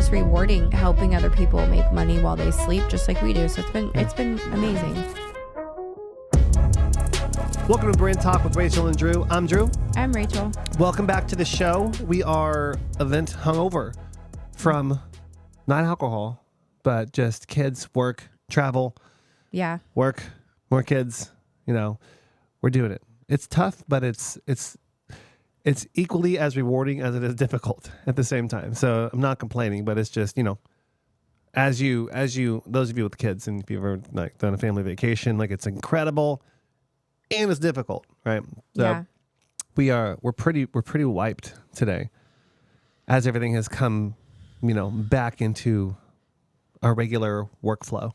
just rewarding, helping other people make money while they sleep, just like we do. So it's been amazing. Welcome to Brand Talk with Rachel and Drew. I'm Drew. I'm Rachel. Welcome back to the show. We are event hungover from not alcohol, but just kids, work, travel. Yeah. Work, more kids. You know, we're doing it. It's tough, but it's equally as rewarding as it is difficult at the same time. So I'm not complaining, but it's just, you know, as you, those of you with kids, and if you've ever like done a family vacation, like it's incredible and it's difficult, right? So yeah. we're pretty wiped today as everything has come, you know, back into our regular workflow.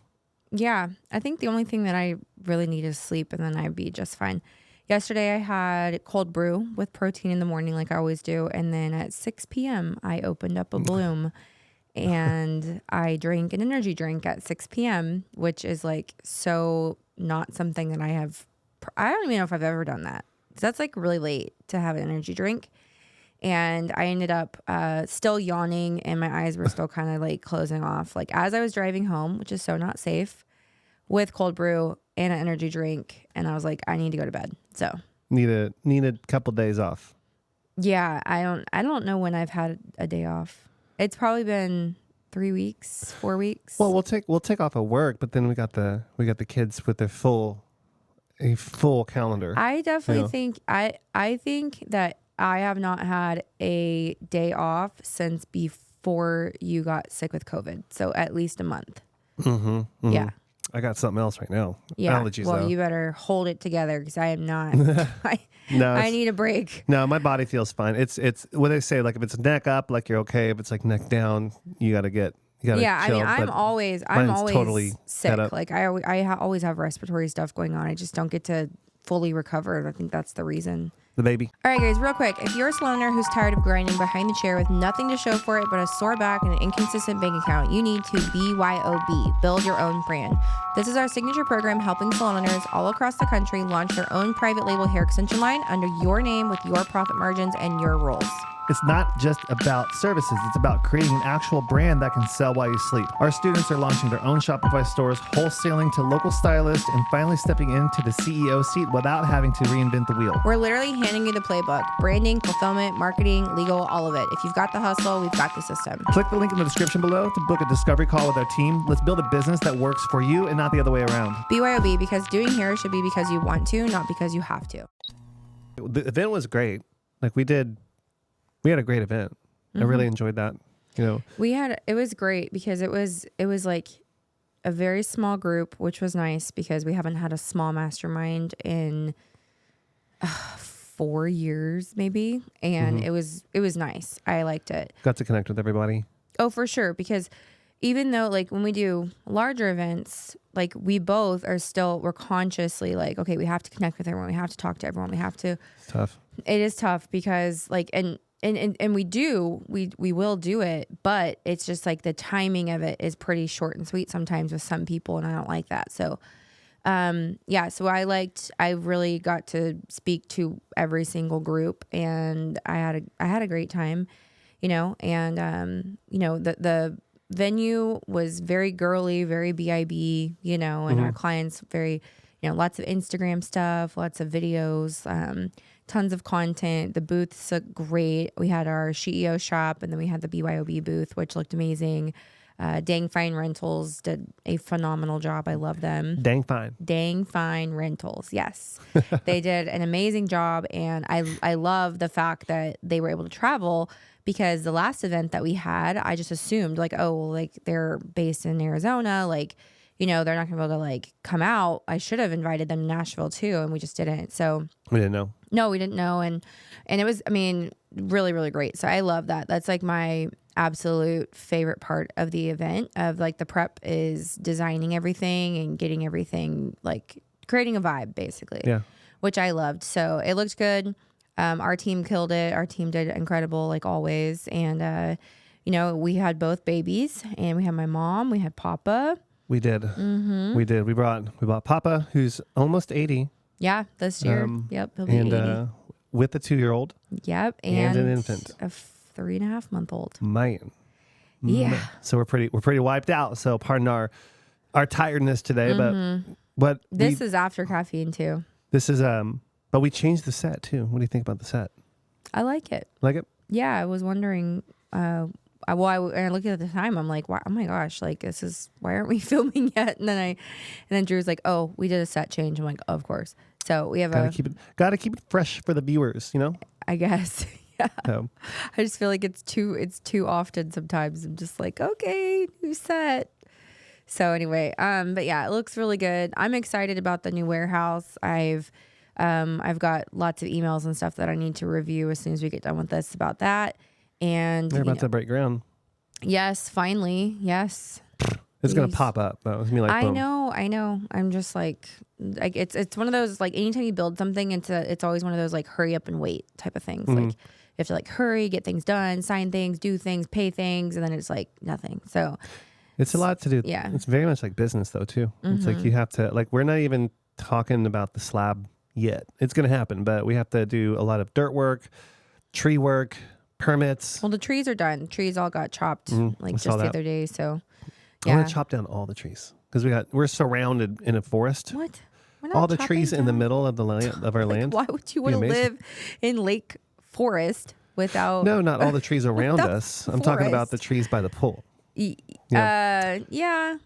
Yeah. I think the only thing that I really need is sleep, and then I'd be just fine. Yesterday I had cold brew with protein in the morning like I always do. And then at 6 p.m. I opened up a Bloom and I drank an energy drink at 6 p.m., which is like so not something that I don't even know if I've ever done that. So that's like really late to have an energy drink. And I ended up still yawning, and my eyes were still kind of like closing off. Like as I was driving home, which is so not safe, with cold brew and an energy drink, and I was like, I need to go to bed. So need a couple days off. Yeah, I don't know when I've had a day off. It's probably been 3 weeks, 4 weeks. Well, we'll take off of work, but then we got the kids with a full calendar. I definitely think I think that I have not had a day off since before you got sick with COVID. So at least a month. Mm-hmm, mm-hmm. Yeah. I got something else right now. Yeah. Allergies, well, though. you better hold it together because I am not. I need a break. No, my body feels fine. It's what they say. Like if it's neck up, like you're okay. If it's like neck down, you gotta chill. I mean, I'm always totally sick. Like I always have respiratory stuff going on. I just don't get to fully recover. I think that's the reason. The baby. All right, guys, real quick. If you're a salon owner who's tired of grinding behind the chair with nothing to show for it but a sore back and an inconsistent bank account, you need to BYOB, build your own brand. This is our signature program helping salon owners all across the country launch their own private label hair extension line under your name with your profit margins and your rules. It's not just about services. It's about creating an actual brand that can sell while you sleep. Our students are launching their own Shopify stores, wholesaling to local stylists, and finally stepping into the CEO seat without having to reinvent the wheel. We're literally handing you the playbook. Branding, fulfillment, marketing, legal, all of it. If you've got the hustle, we've got the system. Click the link in the description below to book a discovery call with our team. Let's build a business that works for you and not the other way around. BYOB, because doing hair should be because you want to, not because you have to. The event was great. Like we had a great event. Mm-hmm. I really enjoyed that. You know, it was great because it was like a very small group, which was nice because we haven't had a small mastermind in 4 years maybe. And it was nice. I liked it. Got to connect with everybody. Oh, for sure. Because even though like when we do larger events, like we both we're consciously like, okay, we have to connect with everyone. We have to talk to everyone. We have to. It's tough. It is tough because like, and we will do it, but it's just like the timing of it is pretty short and sweet sometimes with some people, and I don't like that. So, so I really got to speak to every single group, and I had a great time, you know, and, the venue was very girly, very BIB, you know, and our clients very, you know, lots of Instagram stuff, lots of videos, tons of content. The booths look great. We had our CEO shop, and then we had the BYOB booth, which looked amazing. Dang Fine Rentals did a phenomenal job. I love them. Dang Fine Rentals. Yes. They did an amazing job. And I love the fact that they were able to travel, because the last event that we had, I just assumed like, oh, well, like they're based in Arizona. Like, you know, they're not going to be able to like come out. I should have invited them to Nashville too. And we just didn't. So we didn't know. No, we didn't know. And it was, I mean, really, really great. So I love that. That's like my absolute favorite part of the event, of like the prep, is designing everything and getting everything, like creating a vibe basically. Yeah. Which I loved. So it looked good. Our team killed it. Our team did incredible, like always. And, you know, we had both babies, and we had my mom, we had Papa. We did. Mm-hmm. We did. We brought Papa, who's almost 80. Yeah, this year. Yep, he'll be 80. With a 2-year-old. Yep, and an infant, a 3.5-month-old. Man, Yeah. So we're pretty wiped out. So pardon our tiredness today, but This is after caffeine too. this is but we changed the set too. What do you think about the set? I like it. Like it? Yeah, I was wondering. I looked at the time. I'm like, wow, oh my gosh, like why aren't we filming yet? And then Drew's like, oh, we did a set change. I'm like, oh, of course. So we have Gotta keep it fresh for the viewers, you know? I guess. Yeah. So, I just feel like it's too often sometimes. I'm just like, okay, new set. So anyway, but yeah, it looks really good. I'm excited about the new warehouse. I've got lots of emails and stuff that I need to review as soon as we get done with this about that. And they're about to break ground. Yes, finally. Yes. It's going to pop up. Though. It's gonna be like, boom. I know. I'm just like it's one of those, like, anytime you build something, it's always one of those, like, hurry up and wait type of things. Like, you have to, like, hurry, get things done, sign things, do things, pay things, and then it's like nothing. So it's a lot to do. Yeah. It's very much like business though too. It's like you have to, like, we're not even talking about the slab yet. It's going to happen, but we have to do a lot of dirt work, tree work, permits. Well, the trees are done. Trees all got chopped like just the other day. So I want to chop down all the trees because we're surrounded in a forest. What? We're not All the chopping trees in the down? middle of the land of our land. Why would you want to live in Lake Forest without? No, not all the trees around us. I'm talking about the trees by the pool. Yeah.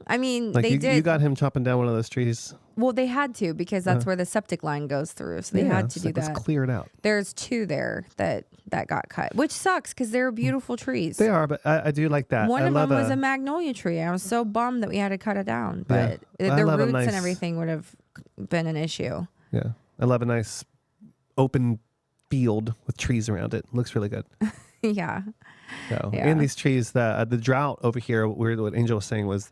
I mean, Like they did. You got him chopping down one of those trees. Well, they had to because that's where the septic line goes through. So they had to do that. Let's clear it out. There's two there that got cut, which sucks because they're beautiful trees. They are, but I do like that. One of them was a magnolia tree. I was so bummed that we had to cut it down, but the roots and everything would have been an issue. Yeah, I love a nice open field with trees around it. Looks really good. Yeah. So, and these trees, the drought over here, what Angel was saying was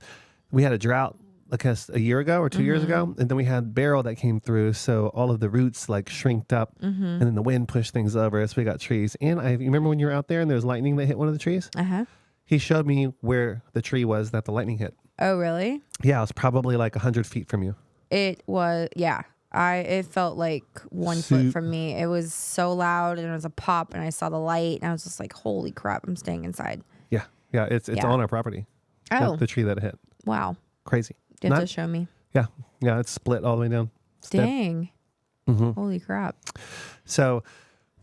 we had a drought like a year ago or 2 years ago, and then we had Beryl that came through, so all of the roots like shrinked up, and then the wind pushed things over, so we got trees. And you remember when you were out there and there was lightning that hit one of the trees? He showed me where the tree was that the lightning hit. Oh, really? Yeah, it was probably like 100 feet from you. It was, yeah. It felt like 1 foot from me. It was so loud, and it was a pop, and I saw the light, and I was just like, holy crap, I'm staying inside. Yeah, it's on our property. Oh. The tree that it hit. Wow. Crazy. You have to show me. Yeah, it's split all the way down. Dang. Holy crap. So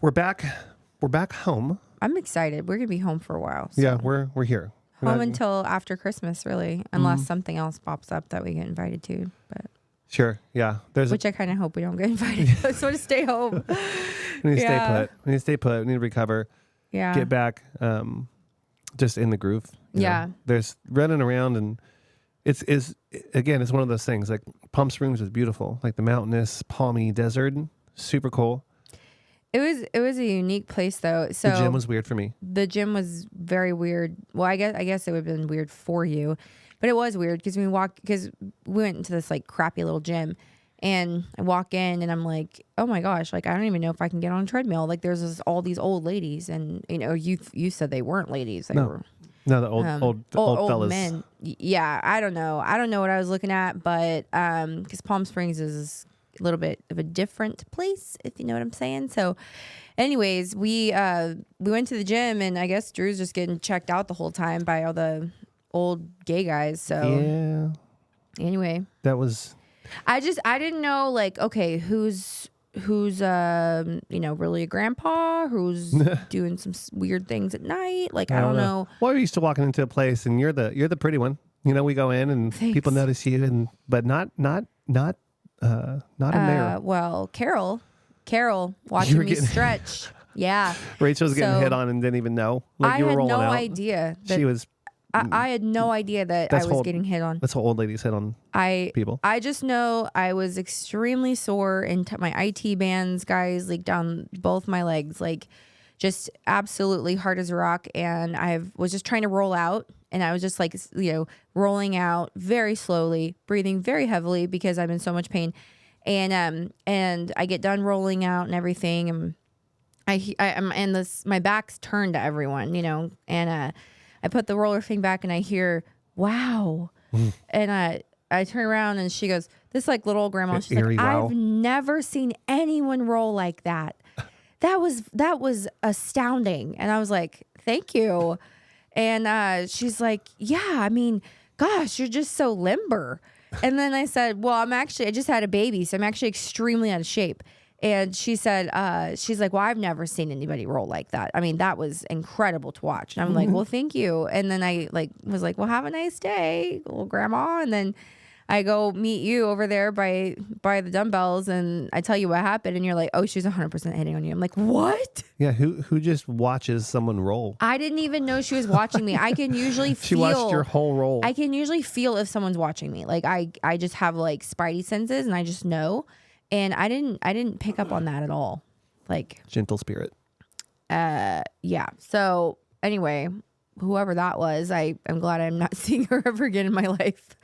we're back home. I'm excited. We're going to be home for a while. So. Yeah, we're here. Home until after Christmas, really, unless something else pops up that we get invited to. But sure, yeah. Which I kind of hope we don't get invited to. I just want to stay home. We need to stay put. We need to stay put. We need to recover. Yeah. Get back just in the groove. You know? There's running around, and it's one of those things. Like Palm Springs was beautiful. Like the mountainous, palmy desert. Super cool. It was a unique place though. So the gym was weird for me. The gym was very weird. Well, I guess it would have been weird for you, but it was weird because we went into this like crappy little gym, and I walk in and I'm like, oh my gosh, like I don't even know if I can get on a treadmill. Like there's all these old ladies, and you said they weren't ladies. They were. No, the old fellas. Men. Yeah, I don't know what I was looking at, but because Palm Springs is a little bit of a different place, if you know what I'm saying. So anyways, we went to the gym, and I guess Drew's just getting checked out the whole time by all the old gay guys. So anyway, that was. I didn't know, like, okay, who's really a grandpa who's doing some weird things at night. Like, I don't know. Well, we're used to walking into a place, and you're the pretty one. We go in and people notice you, but not in there. Well, Carol watching me stretch. Yeah. Rachel was getting hit on and didn't even know. Like, you were rolling out. I had no idea. She was. I had no idea that I was getting hit on. That's how old ladies hit on people. I just know I was extremely sore, and my IT bands, guys, like down both my legs, like just absolutely hard as a rock. And I was just trying to roll out, and I was just like, rolling out very slowly, breathing very heavily because I'm in so much pain. And I get done rolling out and everything, and my back's turned to everyone, and I put the roller thing back, and I hear, wow. And I turn around, and she goes, this like little old grandma. She's like, wow. I've never seen anyone roll like that. That was astounding. And I was like, thank you. And she's like, yeah, I mean, gosh, you're just so limber. And then I said, well, I just had a baby, so I'm actually extremely out of shape. And she said, she's like, well, I've never seen anybody roll like that. I mean, that was incredible to watch. And I'm like, well, thank you. And then I was like, well, have a nice day, little grandma. And then I go meet you over there by the dumbbells, and I tell you what happened, and you're like, oh, she's 100% hitting on you. I'm like, what? Yeah, who just watches someone roll? I didn't even know she was watching me. I can usually feel. She watched your whole roll. I can usually feel if someone's watching me. Like I just have like spidey senses, and I just know. And I didn't pick up on that at all. Like gentle spirit. Yeah. So anyway, whoever that was, I'm glad I'm not seeing her ever again in my life.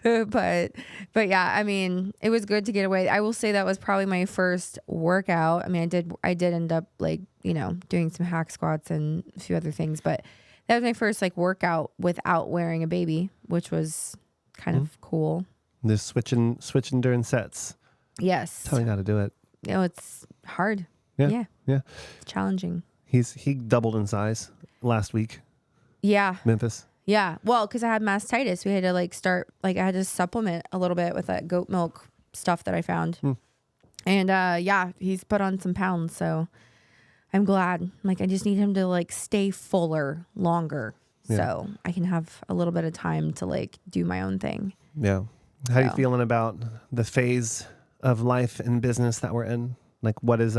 but yeah, I mean, it was good to get away. I will say that was probably my first workout. I mean, I did end up like, doing some hack squats and a few other things, but that was my first like workout without wearing a baby, which was kind of cool. Just switching during sets. Yes. Tell me how to do it. It's hard. Yeah. It's challenging. He doubled in size last week. Yeah. Memphis. Yeah. Well, because I had mastitis. We had to I had to supplement a little bit with that goat milk stuff that I found. And he's put on some pounds. So I'm glad. Like, I just need him to like stay fuller longer. Yeah. So I can have a little bit of time to like do my own thing. Yeah. How are you feeling about the phase of life and business that we're in? Like, what's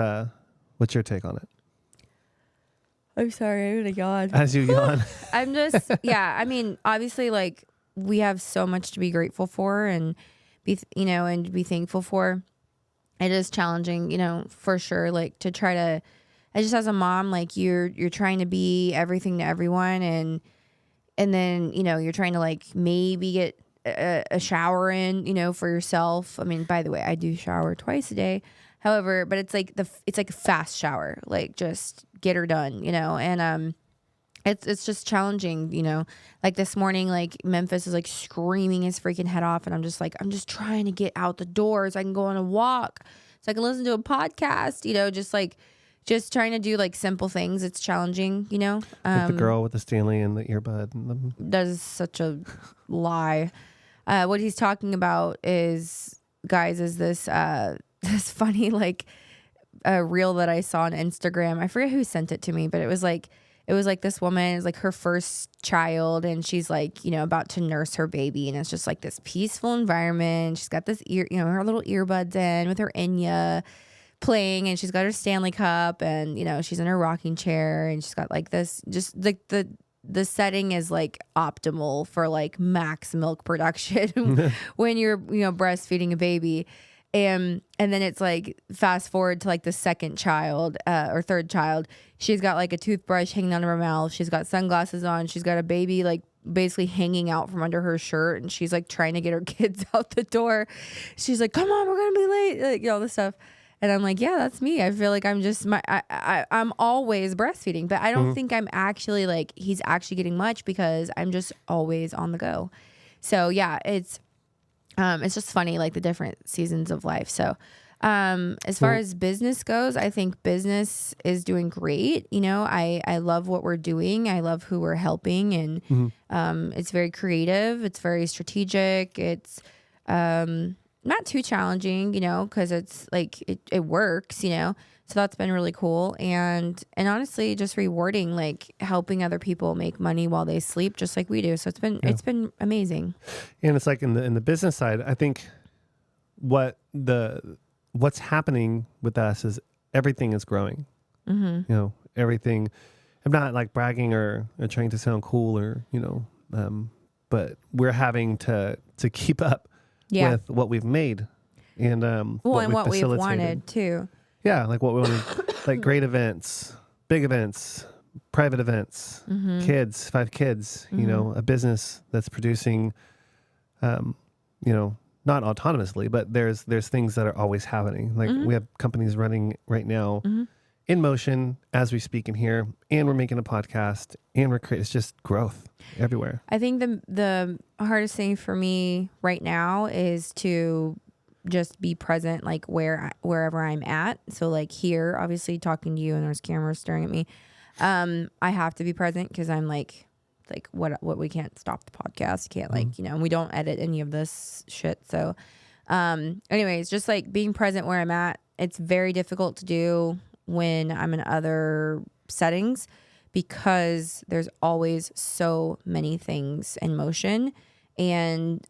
your take on it? I'm sorry, I'm gonna yawn. As you yawn. I'm just, I mean, obviously, like, we have so much to be grateful for and be thankful for. It is challenging, for sure. Like, to try to, I just as a mom, like, you're trying to be everything to everyone, and then you're trying to like maybe get a shower in, for yourself. I mean, by the way, I do shower twice a day. However, but it's like a fast shower, like just get her done, and it's just challenging, like this morning, like Memphis is like screaming his freaking head off, and I'm just trying to get out the door so I can go on a walk, so I can listen to a podcast, just trying to do like simple things. It's challenging, Like the girl with the Stanley and the earbud. That is such a lie. What he's talking about is this this funny like reel that I saw on Instagram. I forget who sent it to me, but it was like this woman, it was like her first child, and she's like, about to nurse her baby, and it's just like this peaceful environment. She's got this her little earbuds in with her Enya playing, and she's got her Stanley cup, and she's in her rocking chair, and she's got like this, just like the setting is like optimal for like max milk production when you're breastfeeding a baby. And then it's like fast forward to like the second child or third child. She's got like a toothbrush hanging out of her mouth. She's got sunglasses on. She's got a baby like basically hanging out from under her shirt, and she's like trying to get her kids out the door. She's like, "Come on, we're gonna be late," like all this stuff. And I'm like, yeah, that's me. I feel like I'm just I'm always breastfeeding, but I don't think I'm actually like he's actually getting much because I'm just always on the go. So yeah, it's just funny, like the different seasons of life. So as far as business goes, I think business is doing great. I love what we're doing. I love who we're helping, and it's very creative. It's very strategic. It's not too challenging, because it's like it works, so that's been really cool, and honestly just rewarding, like helping other people make money while they sleep just like we do. So it's been amazing. And it's like in the business side, I think what's happening with us is everything is growing. Everything. I'm not like bragging or trying to sound cool or but we're having to keep up with what we've made and and what we've wanted too. Yeah, like what we wanted, like great events, big events, private events, kids, 5 kids, a business that's producing, not autonomously, but there's things that are always happening. Like we have companies running right now in motion as we speak in here, and we're making a podcast, and we're creating, it's just growth everywhere. I think the hardest thing for me right now is to just be present, like wherever I'm at. So like here, obviously talking to you, and there's cameras staring at me. I have to be present because I'm like like what we can't stop the podcast. Can't like, you know, and we don't edit any of this shit. So, anyways, just like being present where I'm at. It's very difficult to do when I'm in other settings because there's always so many things in motion, and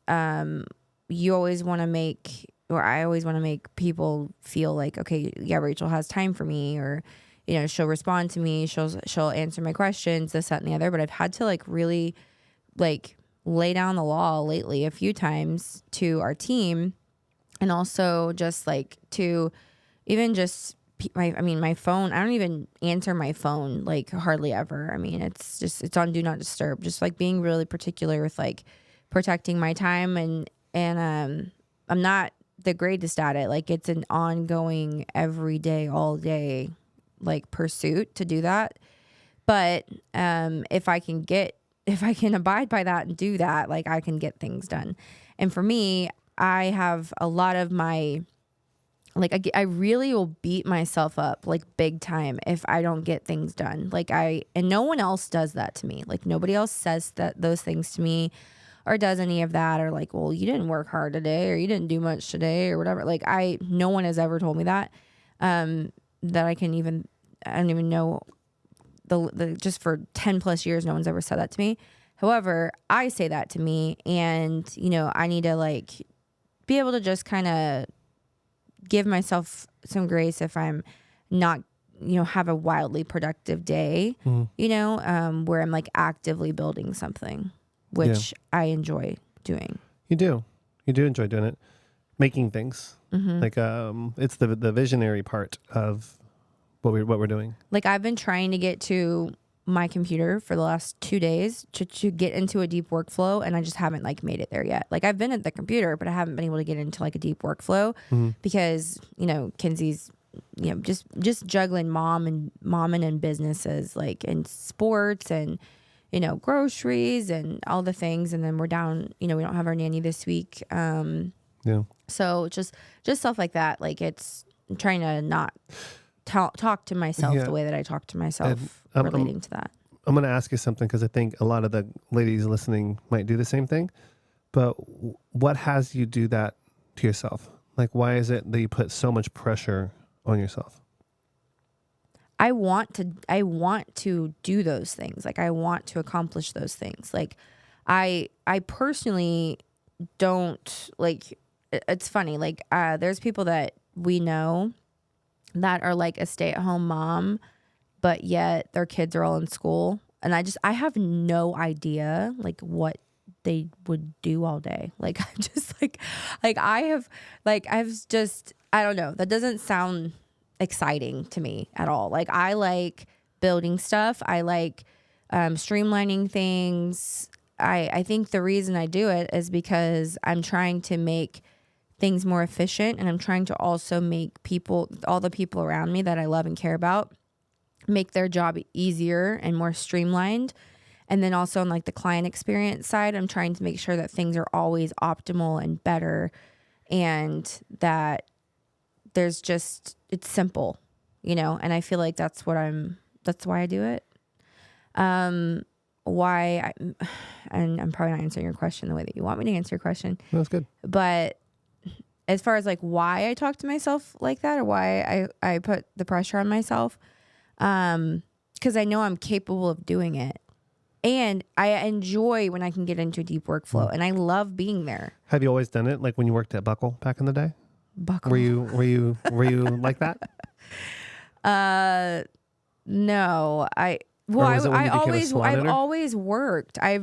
you always want to make, or I always want to make people feel like, okay, yeah, Rachel has time for me, or, you know, she'll respond to me, she'll answer my questions, this, that, and the other. But I've had to like really like lay down the law lately a few times to our team, and also just like to even just my phone. I don't even answer my phone like hardly ever. I mean, it's on do not disturb. Just like being really particular with like protecting my time, and I'm not the greatest at it. Like it's an ongoing, every day, all day, like pursuit to do that. But if I can abide by that and do that, like I can get things done. And for me, I have a lot of my, like I really will beat myself up like big time if I don't get things done. And no one else does that to me. Like nobody else says those things to me, or does any of that, or like, well, you didn't work hard today, or you didn't do much today, or whatever. Like no one has ever told me that, that I don't even know the just for 10 plus years, no one's ever said that to me. However, I say that to me, and, you know, I need to like be able to just kind of give myself some grace if I'm not, you know, have a wildly productive day, you know, where I'm like actively building something, which I enjoy doing. You do enjoy doing it, making things. Like it's the visionary part of what we're doing. Like I've been trying to get to my computer for the last 2 days to get into a deep workflow, and I just haven't like made it there yet. Like I've been at the computer, but I haven't been able to get into like a deep workflow because, you know, Kinsey's, you know, just juggling mom and businesses, like in sports and, you know, groceries and all the things. And then we're down, you know, we don't have our nanny this week. So just stuff like that. Like I'm trying to not talk to myself the way that I talk to myself relating to that. I'm going to ask you something, because I think a lot of the ladies listening might do the same thing. But what has you do that to yourself? Like, why is it that you put so much pressure on yourself? I want to do those things. Like I want to accomplish those things. Like I personally don't like, it's funny. Like there's people that we know that are like a stay-at-home mom, but yet their kids are all in school. And I have no idea like what they would do all day. Like I just I don't know. That doesn't sound exciting to me at all. Like I like building stuff. I like streamlining things. I think the reason I do it is because I'm trying to make things more efficient, and I'm trying to also make all the people around me that I love and care about, make their job easier and more streamlined. And then also on like the client experience side, I'm trying to make sure that things are always optimal and better, and that it's simple, you know. And I feel like that's why I do it. And I'm probably not answering your question the way that you want me to answer your question. That's good. But as far as like why I talk to myself like that, or why I put the pressure on myself, because I know I'm capable of doing it, and I enjoy when I can get into a deep workflow, and I love being there. Have you always done it? Like when you worked at Buckle back in the day? Buckle. Were you like that? No, I've always worked. I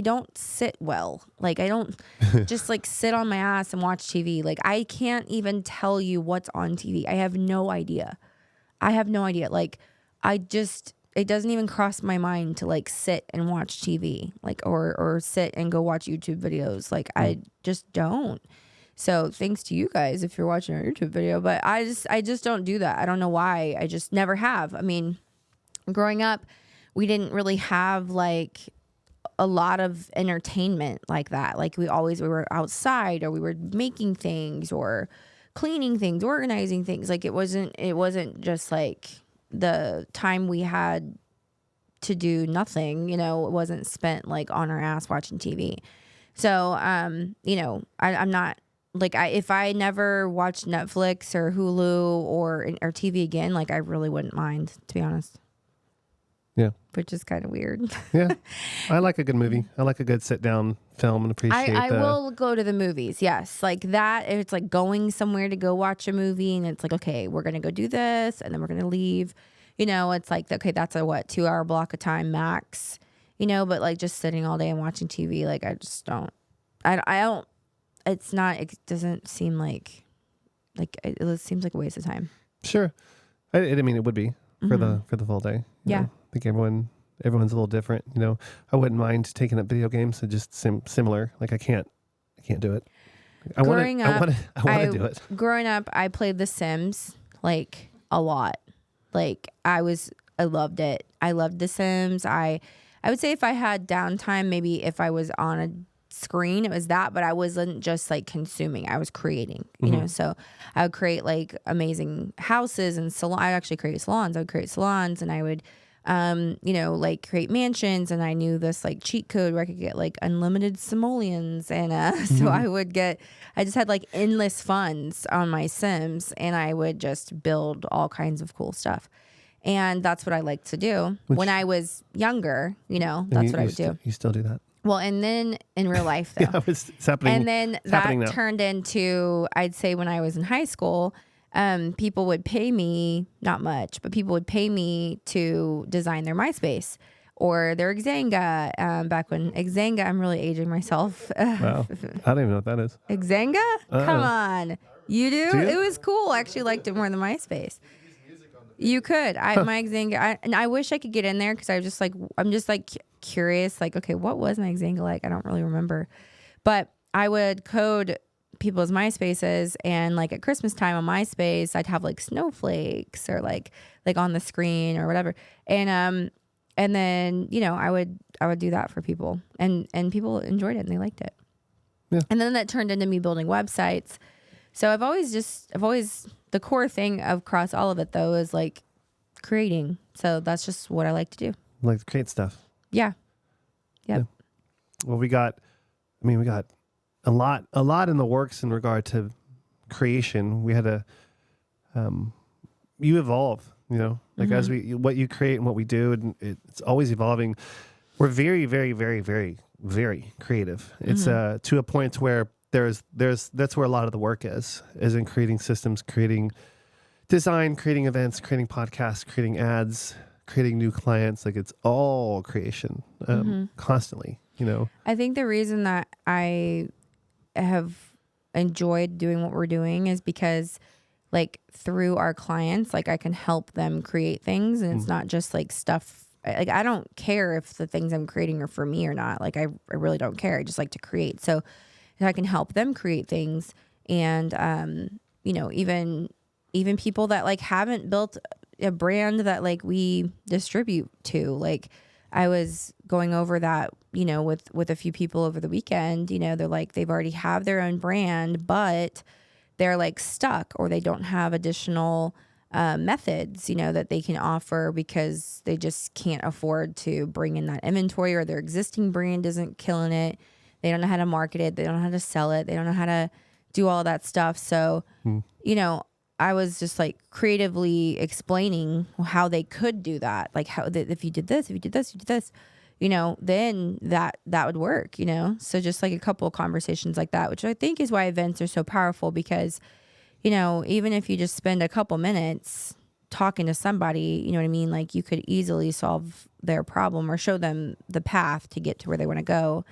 don't sit well. Like I don't just like sit on my ass and watch TV. Like I can't even tell you what's on TV. I have no idea. Like it doesn't even cross my mind to like sit and watch TV, like, or sit and go watch YouTube videos. Like I just don't. So thanks to you guys if you're watching our YouTube video, but I just don't do that. I don't know why. I just never have. I mean, growing up, we didn't really have like a lot of entertainment like that. Like we were outside, or we were making things, or cleaning things, organizing things. Like it wasn't just like the time we had to do nothing, you know, it wasn't spent like on our ass watching TV. So, you know, I'm not like, if I never watched Netflix or Hulu or TV again, like I really wouldn't mind, to be honest. Yeah. Which is kind of weird. Yeah. I like a good movie. I like a good sit down film and appreciate I will go to the movies. Yes. Like that. If it's like going somewhere to go watch a movie and it's like, okay, we're going to go do this and then we're going to leave, you know, it's like, okay, that's a 2-hour block of time max, you know, but like just sitting all day and watching TV, like I just don't, I don't, it's not, it doesn't seem like it seems like a waste of time. Sure. I mean, it would be for the full day. Yeah. Know? I think everyone's a little different, you know. I wouldn't mind taking up video games, so just similar. Like I can't do it. I want to do it. Growing up, I played The Sims like a lot. Like I loved it. I loved The Sims. I would say if I had downtime, maybe if I was on a screen, it was that, but I wasn't just like consuming, I was creating, you know. So I would create like amazing houses and I actually created salons. I would create salons and I would you know, like create mansions, and I knew this like cheat code where I could get like unlimited simoleons, and so I just had like endless funds on my Sims, and I would just build all kinds of cool stuff. And that's what I like to do. When I was younger, you know, that's what I would do. You still do that? Well, and then in real life though. Yeah, it's happening. And then that turned into, I'd say when I was in high school, people would pay me, not much, but people would pay me to design their MySpace or their Xanga. Back when Xanga, I'm really aging myself. Wow. I don't even know what that is. Xanga? Come on. You do? It was cool. I actually liked it more than MySpace. You could. My Xanga, and I wish I could get in there because I'm just like curious, like, okay, what was my Xanga like? I don't really remember. But I would code people's MySpaces, and like at Christmas time on MySpace, I'd have like snowflakes or like on the screen or whatever. And then, you know, I would do that for people, and people enjoyed it and they liked it. Yeah. And then that turned into me building websites. So I've always the core thing across all of it though is like creating. So that's just what I like to do. Like to create stuff. Yeah. Yep. Yeah. Well, we got a lot in the works in regard to creation. We had you evolve, you know, like as what you create and what we do, and it's always evolving. We're very, very, very, very, very creative. It's to a point where that's where a lot of the work is in creating systems, creating design, creating events, creating podcasts, creating ads, creating new clients. Like it's all creation, constantly, you know. I think the reason that I have enjoyed doing what we're doing is because like through our clients, like I can help them create things, and it's not just like stuff. Like I don't care if the things I'm creating are for me or not. Like I really don't care. I just like to create. So if I can help them create things, and you know, even people that like haven't built a brand that like we distribute to. Like I was going over that, you know, with a few people over the weekend. You know, they're like they've already have their own brand, but they're like stuck, or they don't have additional methods, you know, that they can offer because they just can't afford to bring in that inventory, or their existing brand isn't killing it. They don't know how to market it. They don't know how to sell it. They don't know how to do all that stuff. So, you know, I was just like creatively explaining how they could do that. Like how if you did this, you know, then that would work, you know? So just like a couple of conversations like that, which I think is why events are so powerful, because, you know, even if you just spend a couple minutes talking to somebody, you know what I mean? Like you could easily solve their problem or show them the path to get to where they want to go,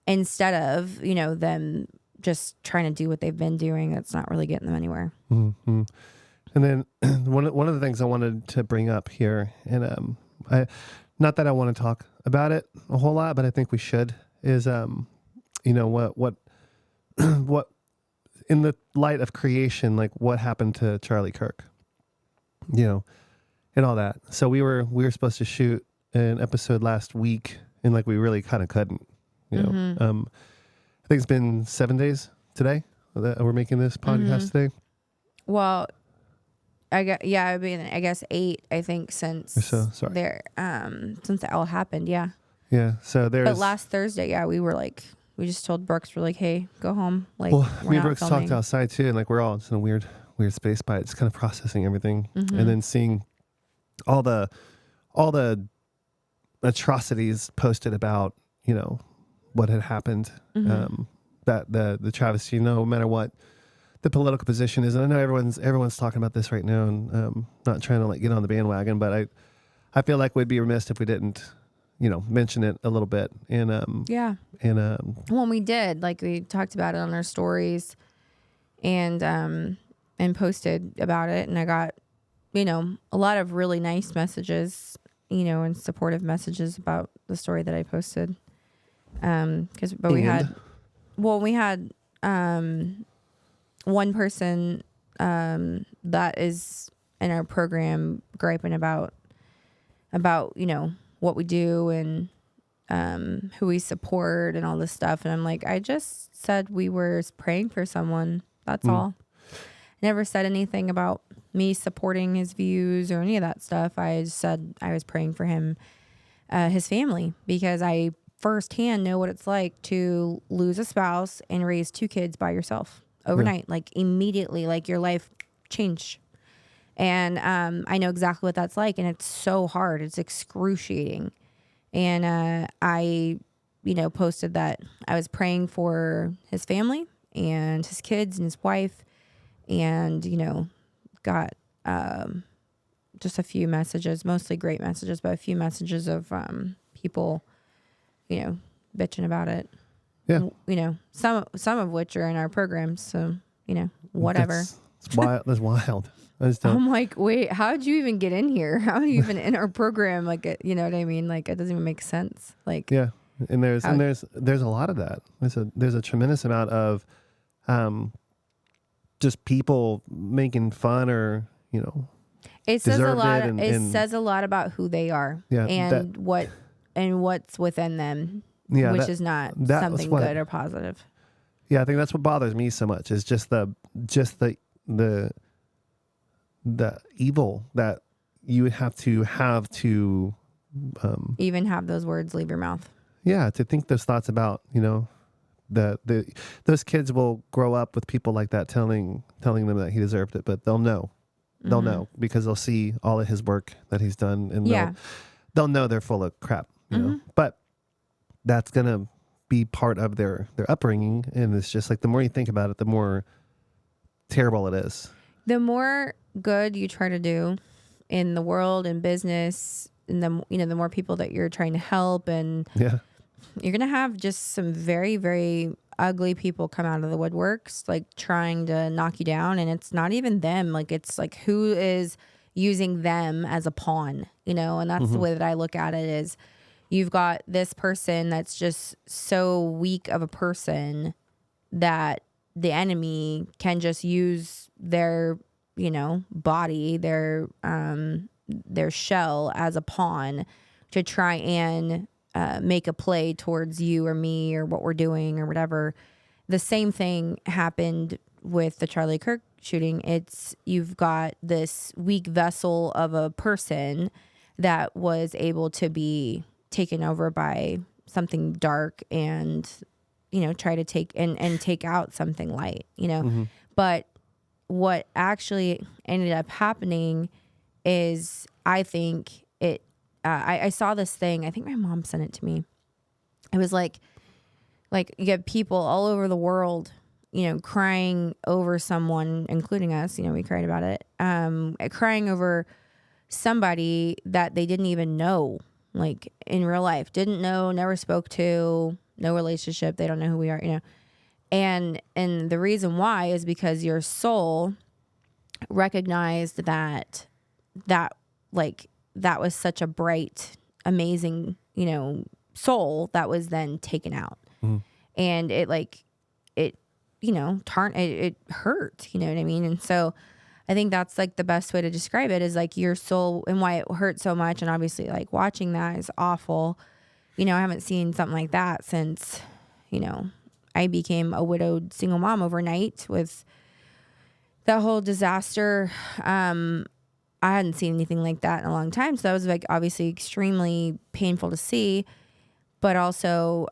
instead of, you know, them just trying to do what they've been doing. That's not really getting them anywhere. Mm-hmm. And then one of the things I wanted to bring up here, and not that I want to talk about it a whole lot, but I think we should, is you know, what in the light of creation, like what happened to Charlie Kirk, you know, and all that. So we were supposed to shoot an episode last week, and like we really kind of couldn't. You know, I think it's been 7 days today that we're making this podcast today. Well, I guess 8, I think, since so sorry. there, since it all happened. Yeah. Yeah. So there's. But last Thursday, yeah, we just told Brooks, we're like, hey, go home. Like, Well, we're me and not Brooks filming. talked outside too, and like we're all just in a weird space by it. It's kind of processing everything, Mm-hmm. and then seeing all the atrocities posted about, you know, what had happened. Mm-hmm. That the travesty, no matter what the political position is, and I know everyone's talking about this right now, and not trying to like get on the bandwagon, but I feel like we'd be remiss if we didn't, you know, mention it a little bit. And Yeah. Well, we did, like, we talked about it on our stories and posted about it. And I got, you know, a lot of really nice messages, you know, and supportive messages about the story that I posted. We had one person that is in our program griping about, you know, what we do and who we support and all this stuff. And I'm like, I just said we were praying for someone. That's all. Never said anything about me supporting his views or any of that stuff. I just said I was praying for him, his family, because I firsthand know what it's like to lose a spouse and raise 2 kids by yourself overnight, like immediately, like your life changed. And I know exactly what that's like, and it's so hard. It's excruciating. And I, you know, posted that I was praying for his family and his kids and his wife, and, you know, got just a few messages, mostly great messages, but a few messages of people, you know, bitching about it. Yeah. You know, some of which are in our programs, so, you know, whatever. That's wild. That's wild. I just don't. I'm like, wait, how did you even get in here? How are you even in our program? Like, you know what I mean? Like, it doesn't even make sense. Like, Yeah, and there's a lot of that. There's a tremendous amount of, just people making fun or, you know, it says a lot. and Says a lot about who they are, Yeah, and what's within them, Yeah, which is not something good or positive. Yeah, I think that's what bothers me so much is just the evil that you would have to Even have those words leave your mouth. Yeah, to think those thoughts about, you know, those kids will grow up with people like that telling them that he deserved it, but they'll know. They'll know because they'll see all of his work that he's done, and they'll know they're full of crap, you know. But that's gonna be part of their upbringing, and it's just like the more you think about it, the more terrible it is. The more good you try to do in the world and business, and the more people that you're trying to help, and you're gonna have just some very, very ugly people come out of the woodworks, like trying to knock you down. And it's not even them. Like, it's like, who is using them as a pawn, you know? And that's the way that I look at it is you've got this person that's just so weak of a person that the enemy can just use their, you know, body, their shell as a pawn to try and make a play towards you or me or what we're doing or whatever. The same thing happened with the Charlie Kirk shooting. You've got this weak vessel of a person that was able to be taken over by something dark and, you know, try to take out something light, you know. But what actually ended up happening is, I think I saw this thing. I think my mom sent it to me. It was like you get people all over the world, you know, crying over someone, including us. You know, we cried about it. Crying over somebody that they didn't even know, like in real life, didn't know, never spoke to, no relationship. They don't know who we are, you know. And the reason why is because your soul recognized that was such a bright, amazing, you know, soul that was then taken out. And it you know, it hurt, you know what I mean? And so I think that's like the best way to describe it is like your soul and why it hurt so much. And obviously like watching that is awful. You know, I haven't seen something like that since, you know, I became a widowed single mom overnight with that whole disaster, I hadn't seen anything like that in a long time. So that was like obviously extremely painful to see, but also,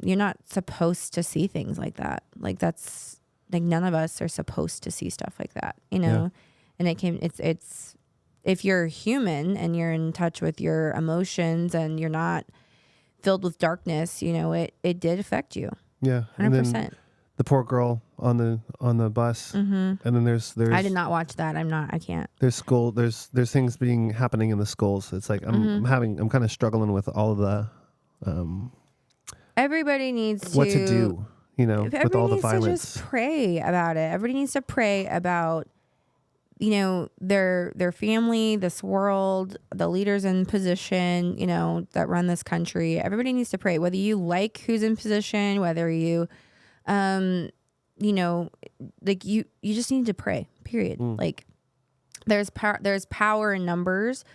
you're not supposed to see things like that. Like that's like, none of us are supposed to see stuff like that, you know? And it's, if you're human and you're in touch with your emotions and you're not filled with darkness, you know, it did affect you. Yeah. 100%. And then the poor girl on the bus. And then there's I did not watch that. I can't. There's school. There's things happening in the schools. It's like I'm kind of struggling with all of the. Everybody needs what to do, you know, with all the violence. Everybody needs to just pray about it. Everybody needs to pray about, you know, their family, this world, the leaders in position, you know, that run this country. Everybody needs to pray, whether you like who's in position, whether you, you know, like you just need to pray, period. Like there's power in numbers.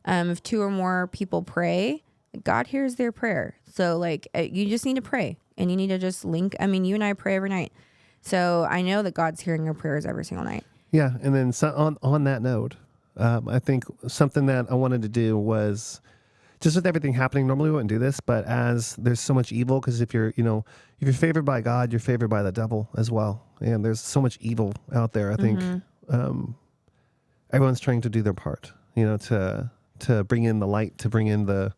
If two or more people pray, God hears their prayer. So like, you just need to pray, and you need to just link. I mean, you and I pray every night. So I know that God's hearing our prayers every single night. Yeah. And then on that note, I think something that I wanted to do was just with everything happening. Normally we wouldn't do this, but as there's so much evil, because if you're favored by God, you're favored by the devil as well. And there's so much evil out there. I think everyone's trying to do their part, you know, to bring in the light, to bring in the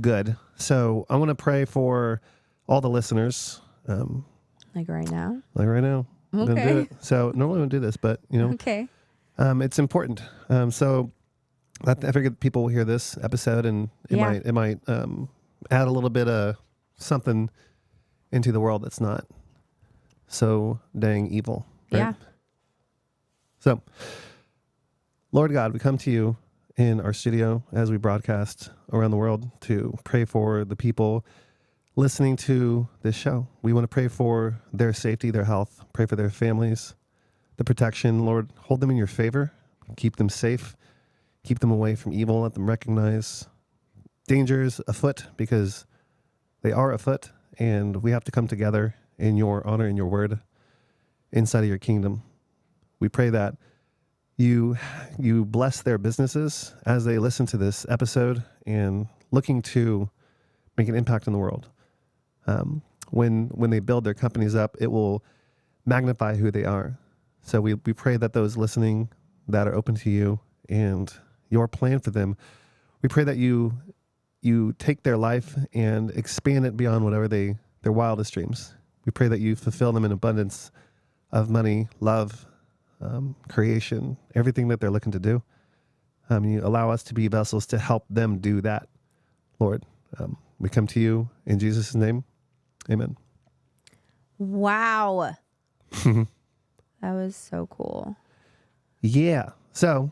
good. So I want to pray for all the listeners. Like right now? Like right now. I'm gonna do it. So normally I wouldn't do this, but you know, okay. It's important. So I figured people will hear this episode, and it might add a little bit of something into the world that's not so dang evil. Right? Yeah. So, Lord God, we come to you in our studio as we broadcast around the world to pray for the people listening to this show. We want to pray for their safety, their health, pray for their families, the protection. Lord, hold them in your favor, keep them safe, keep them away from evil, let them recognize dangers afoot, because they are afoot, and we have to come together in your honor and your word inside of your kingdom. We pray that you bless their businesses as they listen to this episode and looking to make an impact in the world. When they build their companies up, it will magnify who they are. So we pray that those listening that are open to you and your plan for them, we pray that you take their life and expand it beyond whatever their wildest dreams. We pray that you fulfill them in abundance of money, love, creation, everything that they're looking to do. You allow us to be vessels to help them do that, Lord. We come to you in Jesus' name. Amen. Wow. That was so cool. Yeah. So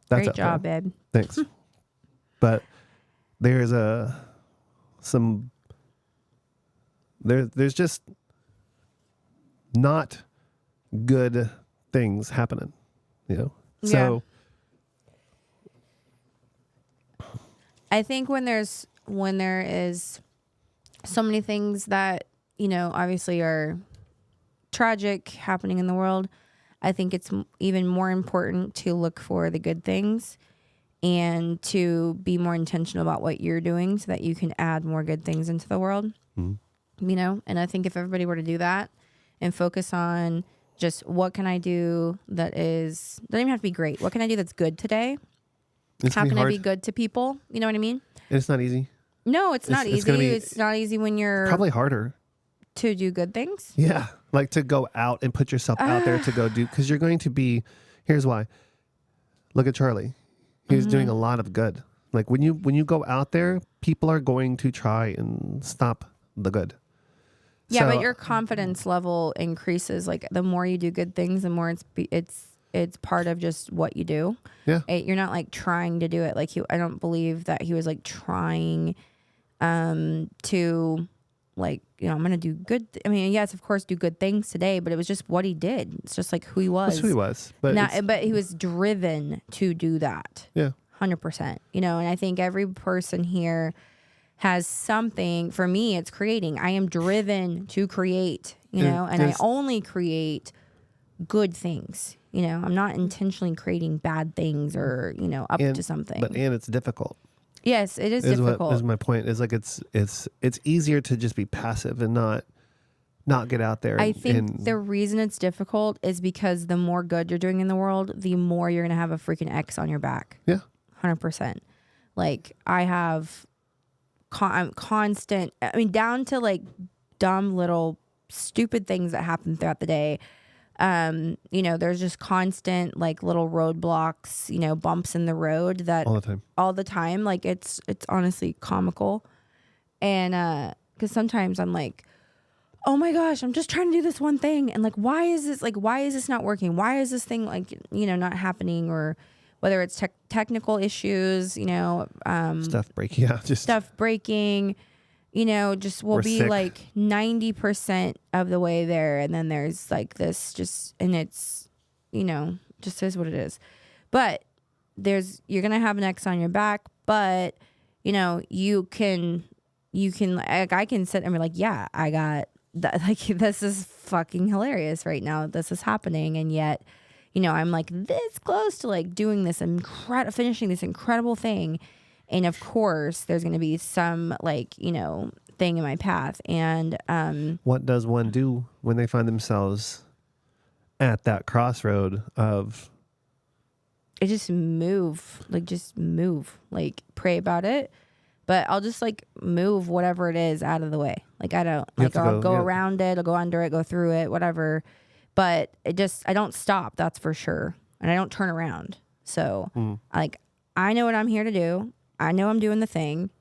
that's great job, babe. Thanks. But there's there's just not good things happening, you know? So I think when there is so many things that, you know, obviously are tragic happening in the world, I think it's even more important to look for the good things and to be more intentional about what you're doing so that you can add more good things into the world. You know, and I think if everybody were to do that and focus on just what can I do that doesn't even have to be great. What can I do that's good today? How can I be good to people? You know what I mean? It's not easy. No, it's not easy. It's not easy when you're probably harder to do good things. Yeah. Like to go out and put yourself out there to go do, because you're going to be, here's why. Look at Charlie. He's doing a lot of good. Like when you go out there, people are going to try and stop the good. Yeah, but your confidence level increases. Like the more you do good things, the more it's part of just what you do. Yeah. You're not like trying to do it. Like I don't believe that he was like trying to like, you know, I'm going to do good. I mean, yes, of course, do good things today, but it was just what he did. It's just like who he was. That's who he was. But he was driven to do that. Yeah. 100%. You know, and I think every person here has something. For me, it's creating. I am driven to create, you know, and I only create good things. I'm not intentionally creating bad things or, up to something. And it's difficult. Yes, it is difficult. Is my point. Is like it's easier to just be passive and not get out there. I think the reason it's difficult is because the more good you're doing in the world, the more you're going to have a freaking X on your back. Yeah. 100%. Like I have I'm constant, down to like dumb little stupid things that happen throughout the day. There's just constant like little roadblocks, bumps in the road that all the time. Like it's honestly comical. And, cause sometimes I'm like, oh my gosh, I'm just trying to do this one thing. And like, why is this not working? Why is this thing like, not happening? Or whether it's technical issues, stuff breaking. Yeah. Just stuff breaking, just will be sick. Like 90% of the way there. And then there's like this and it's, just is what it is. But you're going to have an X on your back, but you can, like, I can sit and be like, yeah, I got that. Like, this is fucking hilarious right now. This is happening. And yet, I'm like this close to like doing this finishing this incredible thing. And of course there's going to be some like, thing in my path. And, what does one do when they find themselves at that crossroad of it? Just move, like pray about it. But I'll just like move whatever it is out of the way. Like I don't like I'll go around it, I'll go under it, go through it, whatever. But I don't stop, that's for sure. And I don't turn around. So like I know what I'm here to do. I know I'm doing the thing.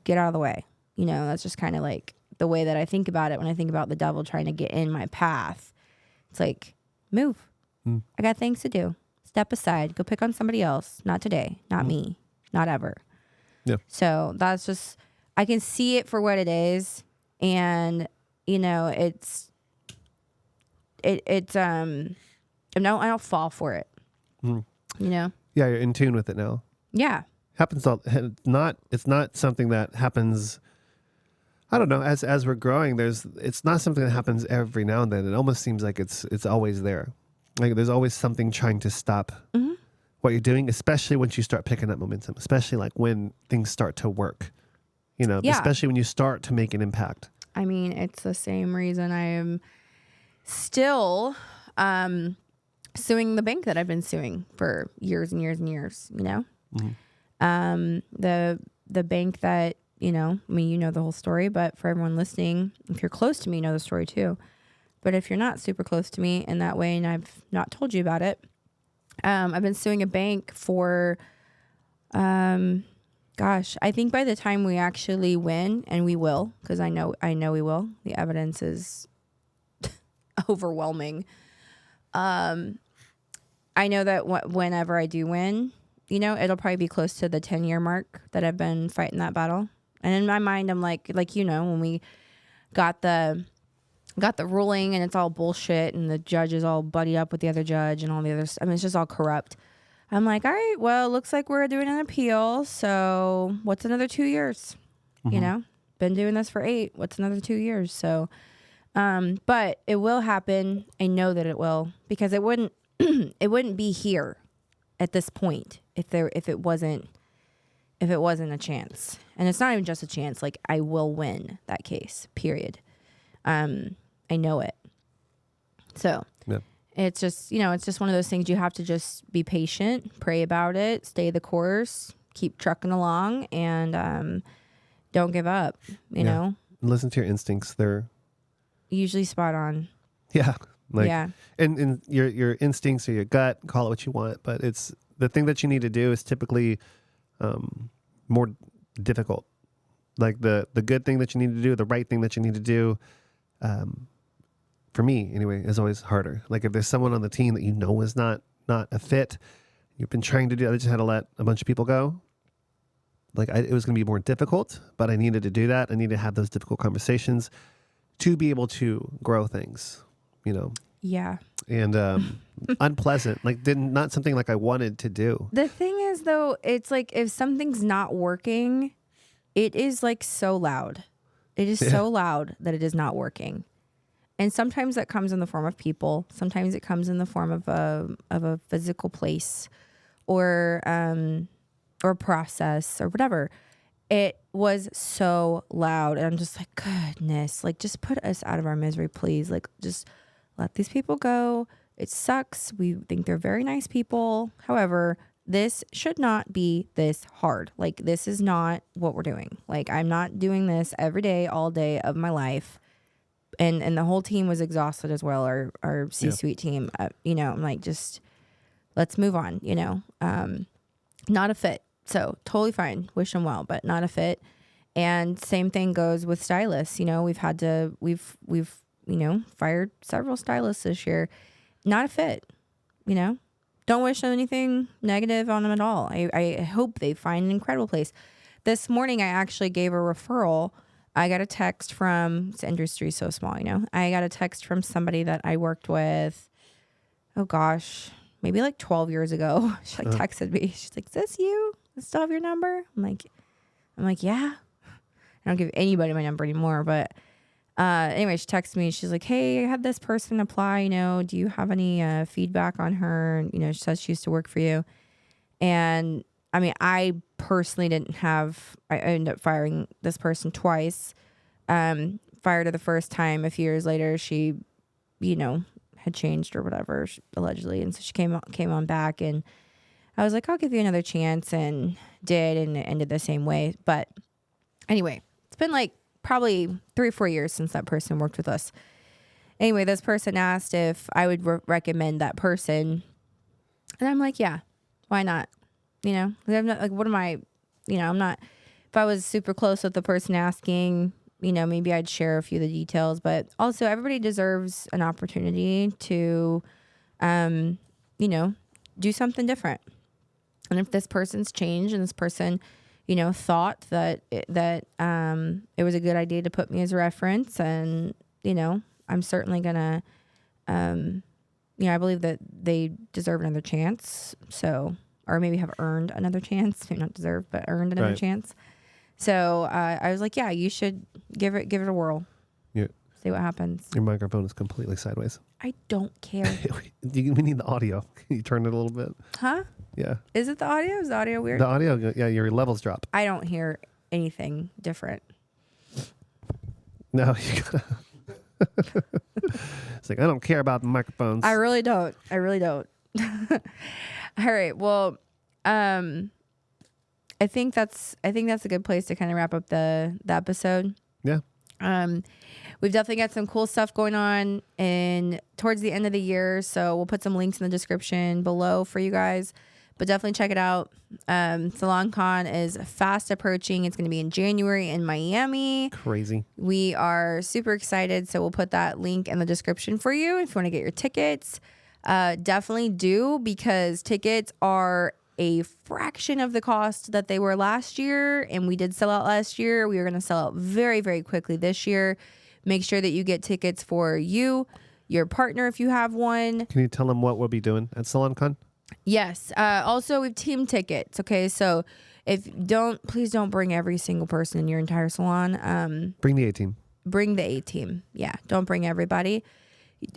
Get out of the way. That's just kind of like the way that I think about it when I think about the devil trying to get in my path. It's like, move. I got things to do. Step aside. Go pick on somebody else. Not today. Not me. Not ever. Yeah. So that's just, I can see it for what it is. And, I don't fall for it. Yeah, you're in tune with it now. Yeah. It's not something that happens, I don't know, as we're growing, it's not something that happens every now and then. It almost seems like it's always there. Like there's always something trying to stop what you're doing, especially once you start picking up momentum, especially like when things start to work, especially when you start to make an impact. It's the same reason I am still suing the bank that I've been suing for years and years and years, the bank that, the whole story, but for everyone listening, if you're close to me, you know the story too. But if you're not super close to me in that way, and I've not told you about it, I've been suing a bank for, I think by the time we actually win, and we will, because I know we will, the evidence is overwhelming. I know that whenever I do win, it'll probably be close to the 10-year mark that I've been fighting that battle. And in my mind, I'm like, when we got the ruling and it's all bullshit and the judge is all buddy up with the other judge and all the others. It's just all corrupt. I'm like, all right, well, it looks like we're doing an appeal. So what's another 2 years? Been doing this for 8. What's another 2 years? So, but it will happen. I know that it will, because it wouldn't be here at this point if it wasn't a chance. And it's not even just a chance. Like, I will win that case, period. I know it. So yeah. It's just, it's just one of those things you have to just be patient, pray about it, stay the course, keep trucking along, and don't give up, you know? Listen to your instincts. They're usually spot on. Yeah. And your instincts or your gut, call it what you want, but it's the thing that you need to do is typically more difficult. Like the good thing that you need to do, the right thing that you need to do, for me anyway, is always harder. Like if there's someone on the team that is not a fit, you've been trying to do, I just had to let a bunch of people go. Like it was going to be more difficult, but I needed to do that. I needed to have those difficult conversations to be able to grow things, Yeah. And unpleasant, like not something like I wanted to do. The thing is, though, it's like if something's not working, it is like so loud. It is so loud that it is not working. And sometimes that comes in the form of people. Sometimes it comes in the form of a physical place or process or whatever. It was so loud. And I'm just like, goodness, like just put us out of our misery, please. Like just let these people go. It sucks. We think they're very nice people. However, this should not be this hard. Like this is not what we're doing. Like I'm not doing this every day, all day of my life. And the whole team was exhausted as well. Our C-suite team, you know, I'm like, just let's move on, you know, not a fit. So totally fine. Wish them well, but not a fit. And same thing goes with stylists. You know, we've, you know, fired several stylists this year. Not a fit, you know, don't wish them anything negative on them at all. I hope they find an incredible place. This morning, I actually gave a referral. I got a text from, this industry is so small, you know, I got a text from somebody that I worked with, oh gosh, maybe like 12 years ago. She like texted me. She's like, is this you? I still have your number? I'm like, yeah. I don't give anybody my number anymore, but anyway, she texted me. She's like, hey, I had this person apply, you know, do you have any feedback on her? You know, she says she used to work for you. And I mean, I personally I ended up firing this person twice. Fired her the first time. A few years later, she, you know, had changed or whatever, allegedly. And so she came on back, and I was like, I'll give you another chance, and did, and it ended the same way. But anyway, it's been like probably 3 or 4 years since that person worked with us. Anyway, this person asked if I would recommend that person. And I'm like, yeah, why not? You know, I'm not like, what am I, you know, I'm not, if I was super close with the person asking, you know, maybe I'd share a few of the details, but also everybody deserves an opportunity to, you know, do something different. And if this person's changed and this person, you know, thought that it was a good idea to put me as a reference, and, you know, I'm certainly gonna, you know, I believe that they deserve another chance. So, or maybe have earned another chance, maybe not deserve, but earned another chance. So I was like, yeah, you should give it a whirl. Yeah. See what happens. Your microphone is completely sideways. I don't care. We need the audio. Can you turn it a little bit? Huh? Yeah. Is it the audio? Is the audio weird? The audio, yeah, your levels drop. I don't hear anything different. No, you gotta. It's like, I don't care about the microphones. I really don't. All right. Well, I think that's a good place to kind of wrap up the episode. Yeah. We've definitely got some cool stuff going on towards the end of the year. So we'll put some links in the description below for you guys, but definitely check it out. SalonCon is fast approaching. It's going to be in January in Miami. Crazy. We are super excited. So we'll put that link in the description for you if you want to get your tickets. Definitely do, because tickets are a fraction of the cost that they were last year, and we did sell out last year. We are going to sell out very, very quickly this year. Make sure that you get tickets for you, your partner if you have one. Can you tell them what we'll be doing at SalonCon? Yes. Also, we've team tickets. Okay, so please don't bring every single person in your entire salon. Bring the A-team. Bring the A-team. Yeah, don't bring everybody.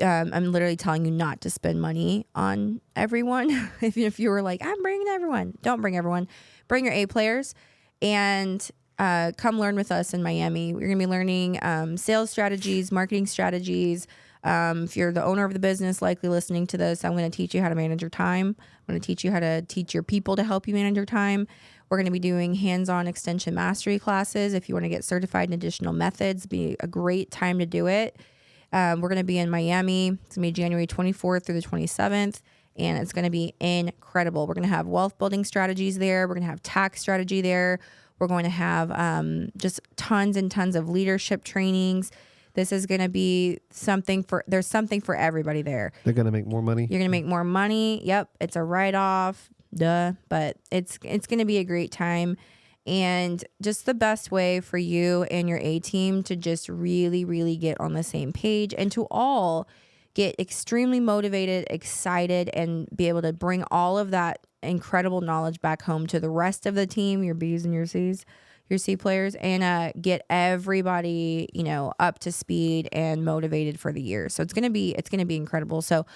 I'm literally telling you not to spend money on everyone. if you were like, I'm bringing everyone, don't bring everyone. Bring your A players, and come learn with us in Miami. We're going to be learning sales strategies, marketing strategies. If you're the owner of the business, likely listening to this, I'm going to teach you how to manage your time. I'm going to teach you how to teach your people to help you manage your time. We're going to be doing hands-on extension mastery classes. If you want to get certified in additional methods, be a great time to do it. We're going to be in Miami. It's going to be January 24th through the 27th, and it's going to be incredible. We're going to have wealth building strategies there. We're going to have tax strategy there. We're going to have just tons and tons of leadership trainings. This is going to be there's something for everybody there. They're going to make more money. You're going to make more money. Yep. It's a write-off. Duh. But it's going to be a great time. And just the best way for you and your A-team to just really, really get on the same page, and to all get extremely motivated, excited, and be able to bring all of that incredible knowledge back home to the rest of the team, your B's and your C's, your C players, and get everybody, up to speed and motivated for the year. So it's gonna be incredible. So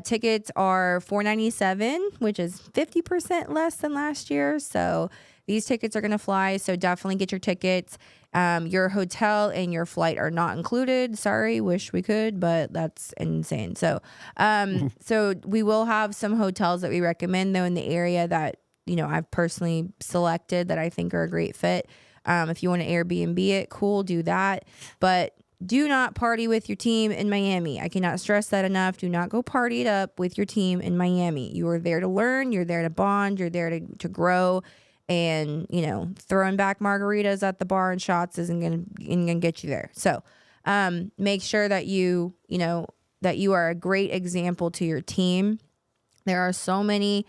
tickets are $497, which is 50% less than last year. So these tickets are gonna fly. So definitely get your tickets. Your hotel and your flight are not included. Sorry, wish we could, but that's insane. So, so we will have some hotels that we recommend though in the area that, I've personally selected that I think are a great fit. If you want to Airbnb it, cool, do that. But do not party with your team in Miami. I cannot stress that enough. Do not go party it up with your team in Miami. You are there to learn. You're there to bond. You're there to grow. And, throwing back margaritas at the bar and shots isn't gonna get you there. So make sure that that you are a great example to your team. There are so many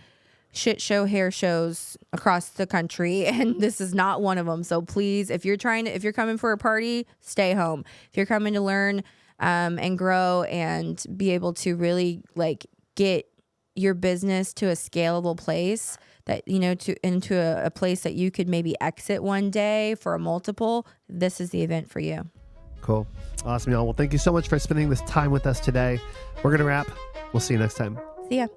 shit show hair shows across the country, and this is not one of them. So please, if you're coming for a party, stay home. If you're coming to learn and grow and be able to really get your business to a scalable place that, into a place that you could maybe exit one day for a multiple, this is the event for you. Cool. Awesome, y'all. Well, thank you so much for spending this time with us today. We're going to wrap. We'll see you next time. See ya.